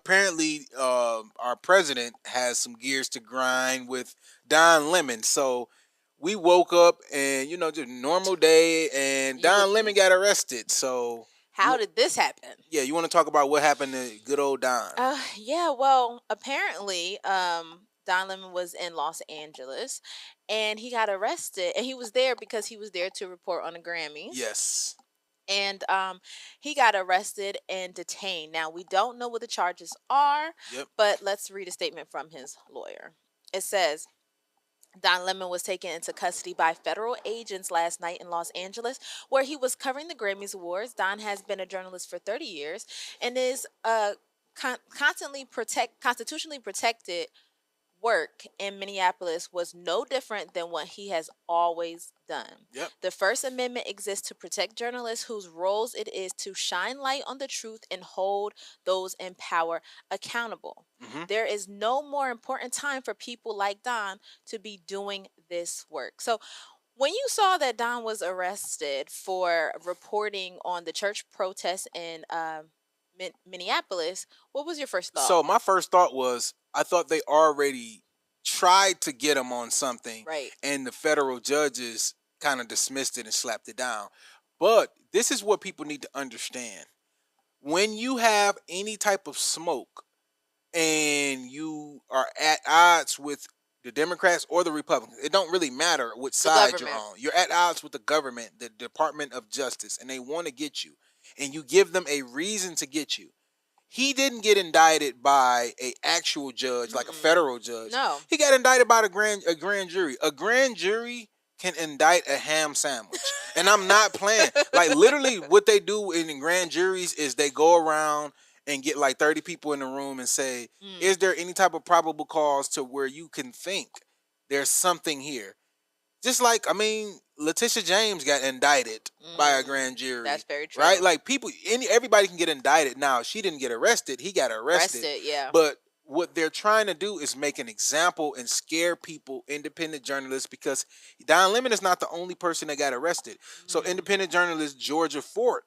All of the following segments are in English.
apparently our president has some gears to grind with Don Lemon. So we woke up and just normal day, and You would Don Lemon think. got arrested. So How you did this happen? yeah, you want to talk about what happened to good old Don? Yeah, well, apparently, Don Lemon was in Los Angeles and he got arrested, and he was there because he was there to report on the Grammys. Yes. And he got arrested and detained. Now, we don't know what the charges are, Yep. but let's read a statement from his lawyer. It says, Don Lemon was taken into custody by federal agents last night in Los Angeles, where he was covering the Grammys Awards. Don has been a journalist for 30 years and is constitutionally protected. Work in Minneapolis was no different than what he has always done. Yep. The First Amendment exists to protect journalists whose roles it is to shine light on the truth and hold those in power accountable. Hmm. There is no more important time for people like Don to be doing this work. So, when you saw that Don was arrested for reporting on the church protests in Minneapolis, what was your first thought? So my first thought was, I thought they already tried to get him on something, Right. and the federal judges kind of dismissed it and slapped it down. But this is what people need to understand: when you have any type of smoke and you are at odds with the Democrats or the Republicans, it don't really matter which The side you're government. on. You're at odds with the government, the Department of Justice, and they want to get you, and you give them a reason to get you. He didn't get indicted by a actual judge, like a Mm-mm. federal judge. No. He got indicted by a grand jury. A grand jury can indict a ham sandwich. And I'm not playing. Like, literally what they do in grand juries is they go around and get like 30 people in the room and say, is there any type of probable cause to where you can think there's something here? Just like, I mean, Letitia James got indicted by a grand jury. That's very true. Right? Like, everybody can get indicted. Now, she didn't get arrested. He got arrested. Yeah. But what they're trying to do is make an example and scare people, independent journalists, because Don Lemon is not the only person that got arrested. So independent journalist Georgia Fort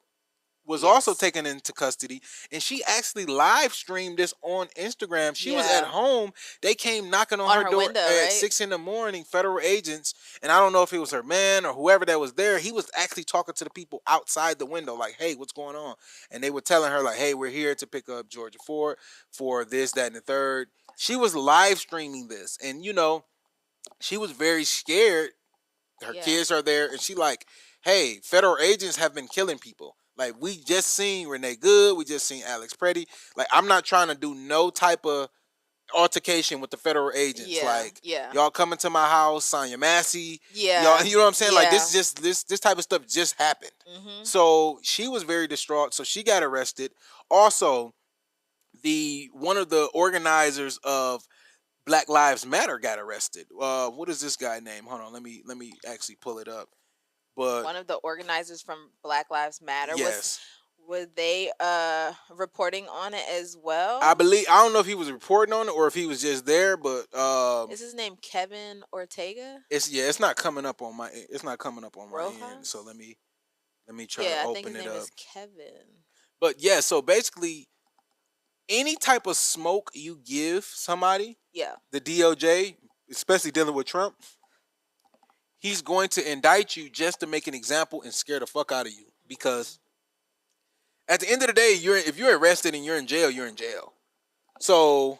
was also taken into custody, and she actually live streamed this on Instagram. She was at home. They came knocking on her door window, at right? 6 a.m, federal agents, and I don't know if it was her man or whoever that was there. He was actually talking to the people outside the window, like, hey, what's going on? And they were telling her, like, hey, we're here to pick up Georgia Ford for this, that, and the third. She was live streaming this, and she was very scared. Her kids are there, and she like, hey, federal agents have been killing people. Like, we just seen Renee Good, we just seen Alex Preddy. Like, I'm not trying to do no type of altercation with the federal agents. Like, y'all coming to my house, Sonya Massey. Y'all, you know what I'm saying? Like, this type of stuff just happened. So she was very distraught. So she got arrested. Also, one of the organizers of Black Lives Matter got arrested. What is this guy name? Hold on, let me actually pull it up. But one of the organizers from Black Lives Matter yes, were they reporting on it as well? I don't know if he was reporting on it or if he was just there, but is his name Kevin Ortega? It's not coming up on my Rojas? end. So let me try to I open think his it name up. is Kevin. But yeah, so basically any type of smoke you give somebody, the DOJ, especially dealing with Trump, he's going to indict you just to make an example and scare the fuck out of you. Because at the end of the day, if you're arrested and you're in jail, you're in jail. So,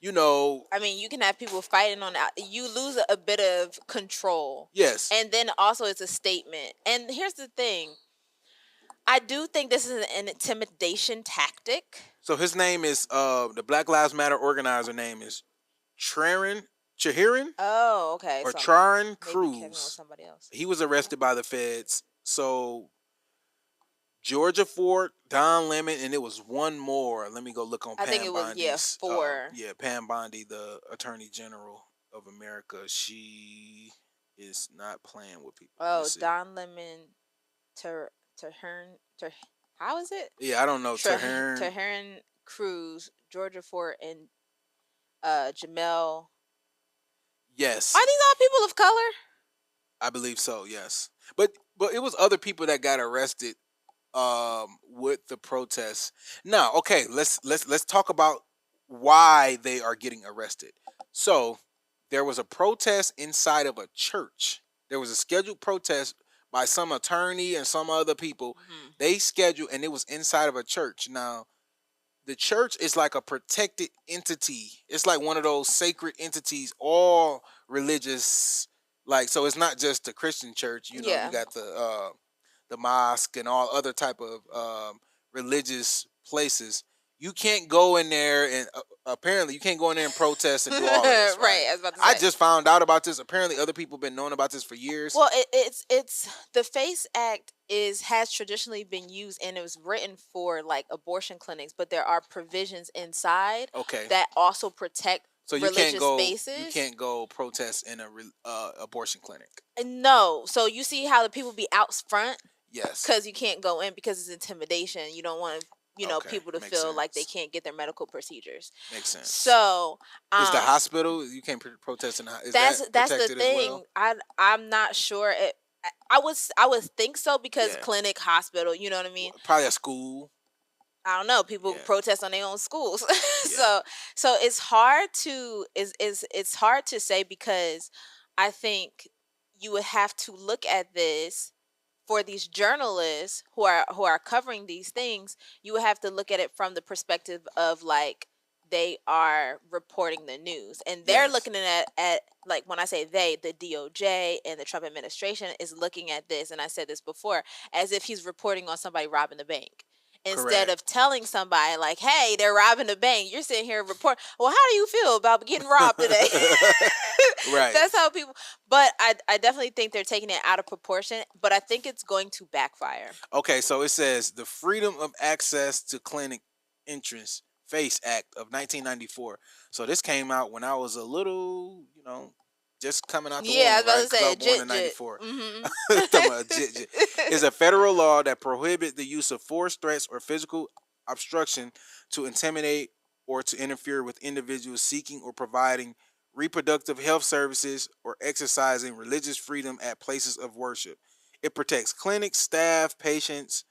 I mean, you can have people fighting on that. You lose a bit of control. Yes. And then also it's a statement. And here's the thing. I do think this is an intimidation tactic. So his name is the Black Lives Matter organizer name is Chahirin. Oh, okay. Or so Charon Cruz. Cruz. Somebody else. He was arrested by the feds. So Georgia Fort, Don Lemon, and it was one more. Let me go look on Pam Bondi. I think it was 4. Pam Bondi, the Attorney General of America. She is not playing with people. Oh, Don Lemon, how is it? Yeah, I don't know. Tahirin Cruz, Georgia Fort, and Jamel. Yes. Are these all people of color? I believe so. Yes, but it was other people that got arrested with the protests. Now, okay, let's talk about why they are getting arrested. So there was a protest inside of a church. There was a scheduled protest by some attorney and some other people. Mhm. They scheduled, and it was inside of a church. Now the church is like a protected entity. It's like one of those sacred entities, all religious. Like, so it's not just the Christian church. You know, you Yeah. got the mosque and all other type of religious places. You can't go in there and apparently you can't go in there and protest and do all of this, right? Right, I was about to I say. just found out about this. Apparently, other people been knowing about this for years. Well, it's the FACE Act is has traditionally been used and it was written for like abortion clinics, but there are provisions inside Okay, that also protect so religious you spaces. can't go protest in a abortion clinic. No, so you see how the people be out front Yes. because you can't go in because it's intimidation. You don't want Okay, people to makes feel like they sense. can't get their medical procedures. Makes sense. So Is the um hospital you can't protest in? Is that that's the protected as thing. well? I'm not sure. I would think so because Yeah, clinic, hospital, you know what I mean. probably a school. I don't know. People Yeah, protest on their own schools, yeah, so it's hard to is it's hard to say because I think you would have to look at this for these journalists who are covering these things. You would have to look at it from the perspective of like they are reporting the news and they're yes, looking at like when I say they, the DOJ and the Trump administration is looking at this, and I said this before, as if he's reporting on somebody robbing the bank instead correct. of telling somebody like, hey, they're robbing the bank. You're sitting here report, well, how do you feel about getting robbed today? Right. That's how people, but I definitely think they're taking it out of proportion, but I think it's going to backfire. Okay, so it says the Freedom of Access to Clinic Entrance Face Act of 1994. So this came out when I was a little, just coming out the Yeah, I womb, was about right? to Because I say was born in jit jit. 94. Mm-hmm. Talking about jit jit. It's a federal law that prohibits the use of force, threats, or physical obstruction to intimidate or to interfere with individuals seeking or providing reproductive health services or exercising religious freedom at places of worship. It protects clinics, staff, patients,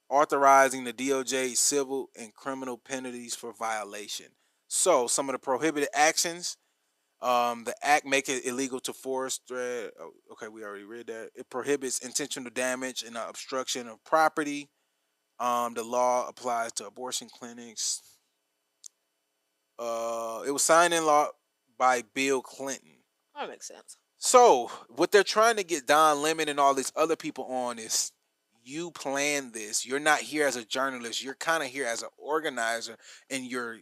authorizing the DOJ civil and criminal penalties for violation. So, some of the prohibited actions, the act make it illegal to force, threat. Oh, okay, we already read that. It prohibits intentional damage and obstruction of property. The law applies to abortion clinics. It was signed in law by Bill Clinton. That makes sense. So what they're trying to get Don Lemon and all these other people on is you plan this. You're not here as a journalist. You're kind of here as an organizer, and you're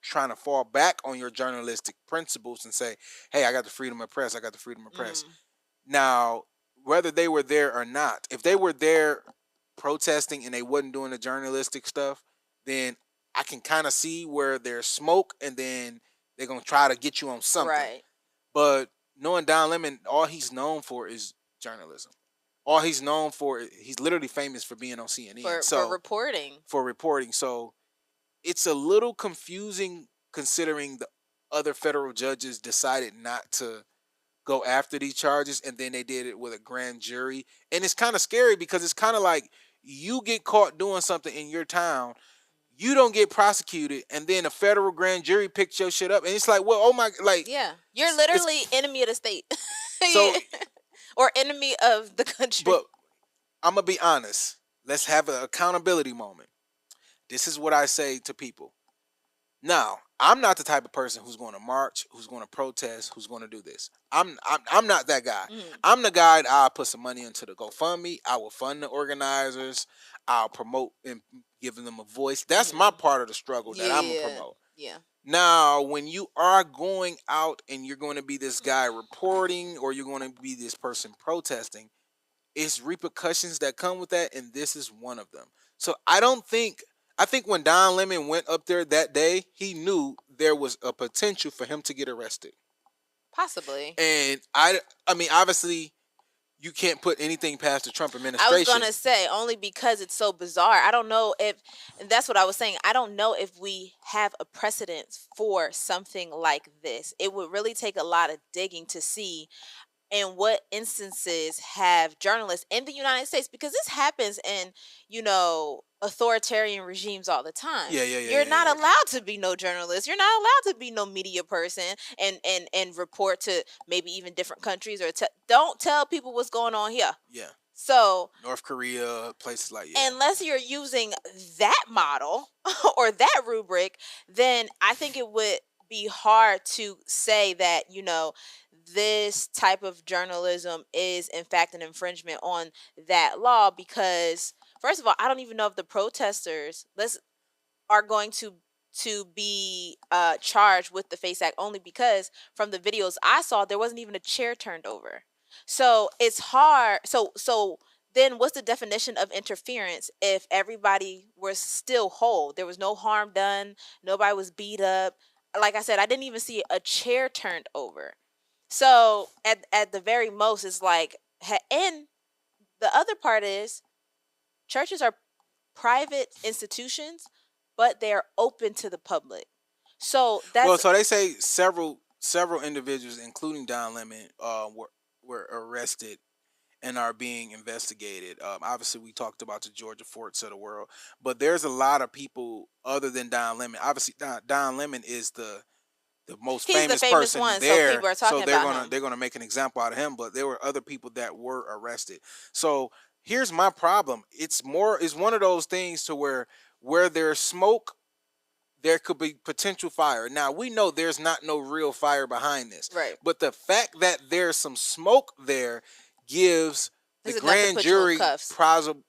trying to fall back on your journalistic principles and say, "Hey, I got the freedom of press. I got the freedom of press." Mm. Now, whether they were there or not, if they were there protesting and they wasn't doing the journalistic stuff, then I can kind of see where there's smoke, and then they're gonna try to get you on something. Right. But knowing Don Lemon, all he's known for is journalism. All he's known for, he's literally famous for being on CNN. For So reporting. for reporting, so it's a little confusing considering the other federal judges decided not to go after these charges, and then they did it with a grand jury, and it's kind of scary because it's kind of like you get caught doing something in your town, you don't get prosecuted, and then a federal grand jury picks your shit up, and it's like, well, oh my, like Yeah. You're it's literally enemy of the state. so. Yeah. Or enemy of the country. But I'm gonna be honest. Let's have an accountability moment. This is what I say to people. Now, I'm not the type of person who's going to march, who's going to protest, who's going to do this. I'm not that guy. Mm. I'm the guy that I'll put some money into the GoFundMe. I will fund the organizers. I'll promote and giving them a voice. That's my Mm. part of the struggle that I'm gonna Yeah. promote. Yeah. Now, when you are going out and you're going to be this guy reporting or you're going to be this person protesting, it's repercussions that come with that, and this is one of them. So I think when Don Lemon went up there that day, he knew there was a potential for him to get arrested. Possibly. And I mean obviously you can't put anything past the Trump I was administration. gonna say only because it's so bizarre. I don't know if, and that's what I was saying. I don't know if we have a precedent for something like this. It would really take a lot of digging to see. and what instances have journalists in the United States, because this happens in, authoritarian regimes all the time. Yeah, yeah, yeah, You're yeah, not yeah. allowed to be no journalist. You're not allowed to be no media person and report to maybe even different countries, or don't tell people what's going on here. Yeah. So, North Korea, places like, yeah. unless you're using that model or that rubric, then I think it would be hard to say that, this type of journalism is in fact an infringement on that law, because first of all, I don't even know if the protesters are going to be charged with the Face Act, only because from the videos I saw there wasn't even a chair turned over. So it's hard. So then what's the definition of interference if everybody was still whole? There was no harm done, nobody was beat up. Like I said, I didn't even see a chair turned over. So at the very most, it's like, and the other part is, churches are private institutions, but they're open to the public. So Well, that's so they say several individuals, including Don Lemon, were arrested and are being investigated. Obviously, we talked about the Georgia Forts of the world, but there's a lot of people other than Don Lemon. Obviously, Don Lemon is the most he's the famous famous person one, so there, people are so talking about him. they're gonna make an example out of him. But there were other people that were arrested. So here's my problem. It's one of those things to where there's smoke, there could be potential fire. Now we know there's not no real fire behind this, Right. but the fact that there's some smoke there gives the This is enough to grand put you in jury cuffs.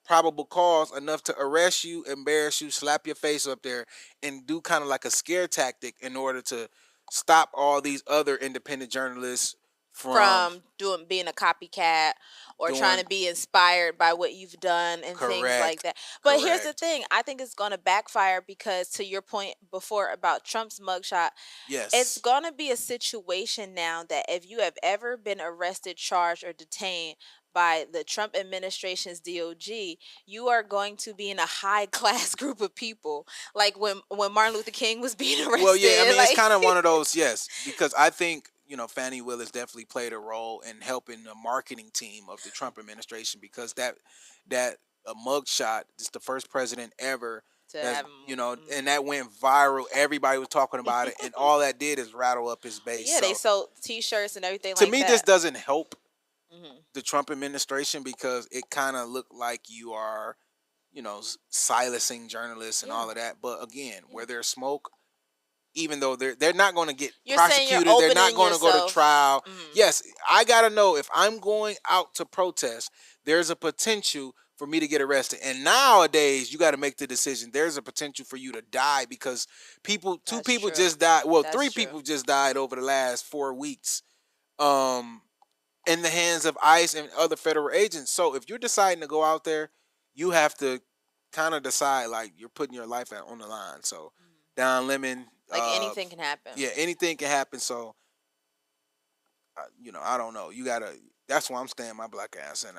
probable cause enough to arrest you, embarrass you, slap your face up there, and do kind of like a scare tactic in order to stop all these other independent journalists from From doing being a copycat or trying doing. to be inspired by what you've done and things like Correct, that. But here's the correct. thing, I think it's going to backfire, because to your point before about Trump's mugshot, it's Yes. going to be a situation now that if you have ever been arrested, charged, or detained by the Trump administration's DOG, you are going to be in a high class group of people. Like when Martin Luther King was being Well, yeah, I arrested, mean, it's like kind of one of those, yes, because I think, Fannie Willis definitely played a role in helping the marketing team of the Trump administration, because that a mugshot, just the first president ever to that's, have and that went viral. Everybody was talking about it, and all that did is rattle up his base. yeah, they So sold T-shirts and everything to like me, this that. doesn't help Hmm. the Trump administration, because it kind of looked like you are, silencing journalists and Yeah, all of that. But again, yeah. where there's smoke, even though they're not going to get You're saying you're prosecuted, they're not opening going to go to yourself. trial. Hmm. Yes, I got to know, if I'm going out to protest, there's a potential for me to get arrested. And nowadays, you got to make the decision. There's a potential for you to die, because two That's people true. just died. Well, That's three true. people just died over the last 4 weeks. Um, in the hands of ICE and other federal agents. So if you're deciding to go out there, you have to kind of decide, like, you're putting your life on the line. So Mhm. Don Lemon, Like anything can happen. yeah, anything can happen. So I don't know. You gotta. That's why I'm staying my black ass in.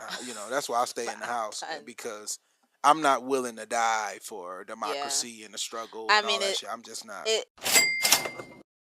That's why I stay in the house, And because I'm not willing to die for yeah, democracy and the struggle I and mean all that shit. I'm just not. it